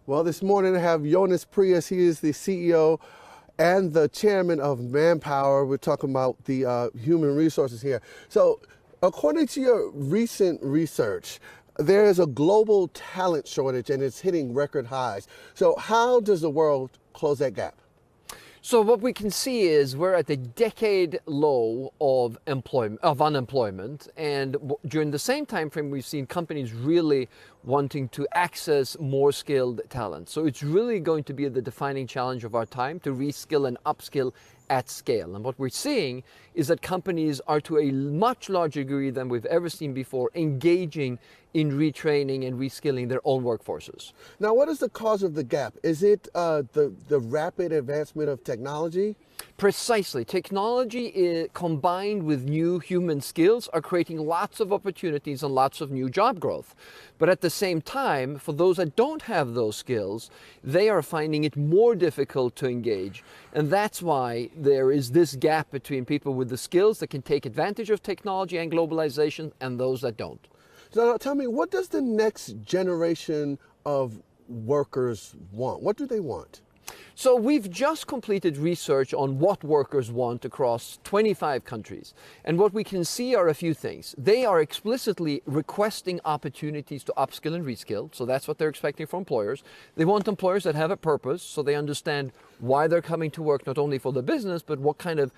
Well, this morning I have Jonas Prius. He is the CEO and the chairman of Manpower. We're talking about the human resources here. So, according to your recent research, there is a global talent shortage and it's hitting record highs. So, how does the world close that gap? So what we can see is we're at a decade low of unemployment, and during the same time frame we've seen companies really wanting to access more skilled talent. So it's really going to be the defining challenge of our time to reskill and upskill at scale. And what we're seeing is that companies are, to a much larger degree than we've ever seen before, engaging in retraining and reskilling their own workforces. Now, what is the cause of the gap? Is it the rapid advancement of technology? Precisely. Technology combined with new human skills are creating lots of opportunities and lots of new job growth. But at the same time, for those that don't have those skills, they are finding it more difficult to engage. And that's why there is this gap between people with the skills that can take advantage of technology and globalization and those that don't. So now tell me, what does the next generation of workers want? What do they want? So we've just completed research on what workers want across 25 countries. And what we can see are a few things. They are explicitly requesting opportunities to upskill and reskill. So that's what they're expecting from employers. They want employers that have a purpose, so they understand why they're coming to work, not only for the business, but what kind of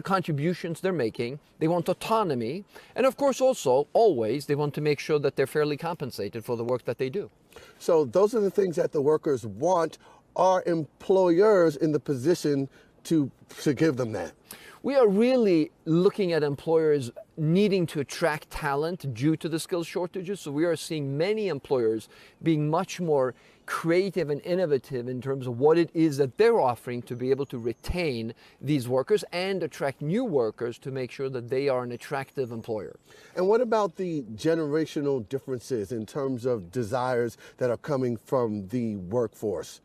contributions they're making. They want autonomy. And of course also, always, they want to make sure that they're fairly compensated for the work that they do. So those are the things that the workers want. Are employers in the position to give them that? We are really looking at employers needing to attract talent due to the skills shortages. So we are seeing many employers being much more creative and innovative in terms of what it is that they're offering to be able to retain these workers and attract new workers to make sure that they are an attractive employer. And what about the generational differences in terms of desires that are coming from the workforce?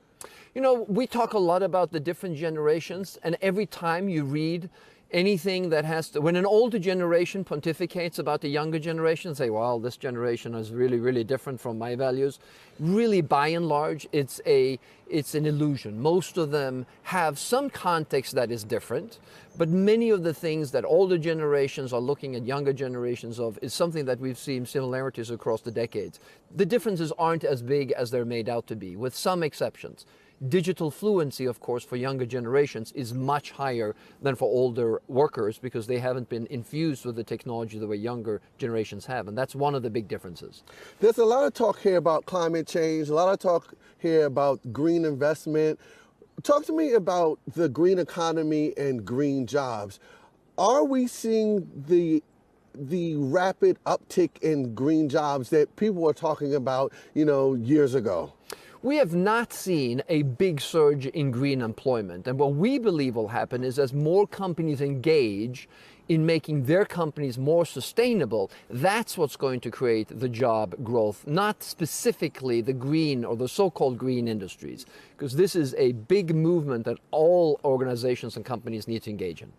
You know, we talk a lot about the different generations, and every time you read anything that has to, when an older generation pontificates about the younger generation, say, well, this generation is really, really different from my values. Really, by and large, it's an illusion. Most of them have some context that is different, but many of the things that older generations are looking at younger generations of is something that we've seen similarities across the decades. The differences aren't as big as they're made out to be, with some exceptions. Digital fluency, of course, for younger generations is much higher than for older workers because they haven't been infused with the technology the way younger generations have, and that's one of the big differences. There's a lot of talk here about climate change, a lot of talk here about green investment. Talk to me about the green economy and green jobs. Are we seeing the rapid uptick in green jobs that people were talking about, years ago? We have not seen a big surge in green employment. And what we believe will happen is as more companies engage in making their companies more sustainable, that's what's going to create the job growth, not specifically the green or the so-called green industries, because this is a big movement that all organizations and companies need to engage in.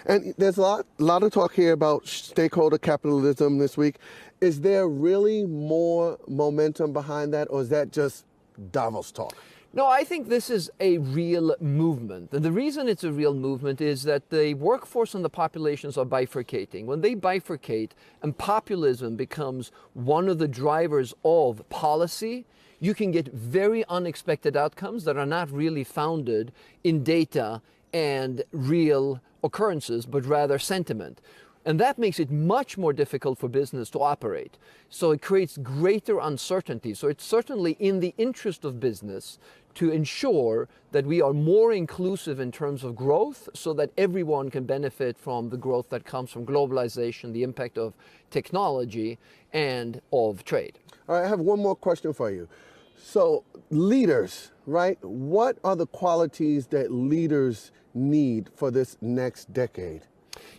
And there's a lot of talk here about stakeholder capitalism this week. Is there really more momentum behind that, or is that just Davos talk? No, I think this is a real movement. And the reason it's a real movement is that the workforce and the populations are bifurcating. When they bifurcate and populism becomes one of the drivers of policy, you can get very unexpected outcomes that are not really founded in data and real occurrences, but rather sentiment. And that makes it much more difficult for business to operate. So it creates greater uncertainty. So it's certainly in the interest of business to ensure that we are more inclusive in terms of growth so that everyone can benefit from the growth that comes from globalization, the impact of technology, and of trade. All right, I have one more question for you. So leaders, right? What are the qualities that leaders need for this next decade?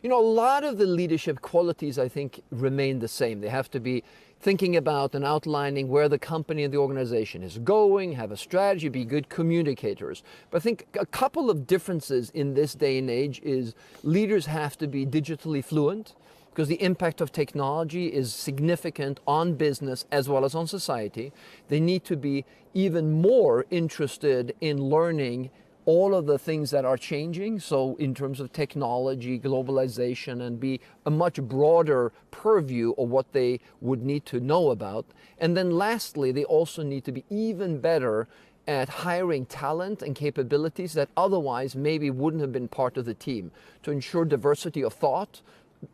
You know, a lot of the leadership qualities, I think, remain the same. They have to be thinking about and outlining where the company and the organization is going, have a strategy, be good communicators. But I think a couple of differences in this day and age is leaders have to be digitally fluent. because the impact of technology is significant on business as well as on society. They need to be even more interested in learning all of the things that are changing, so in terms of technology, globalization, and be a much broader purview of what they would need to know about. And then lastly, they also need to be even better at hiring talent and capabilities that otherwise maybe wouldn't have been part of the team, to ensure diversity of thought.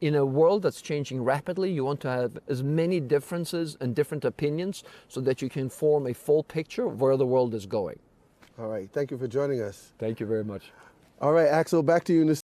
In a world that's changing rapidly, you want to have as many differences and different opinions so that you can form a full picture of where the world is going. All right, thank you for joining us. Thank you very much. All right, Axel, back to you in the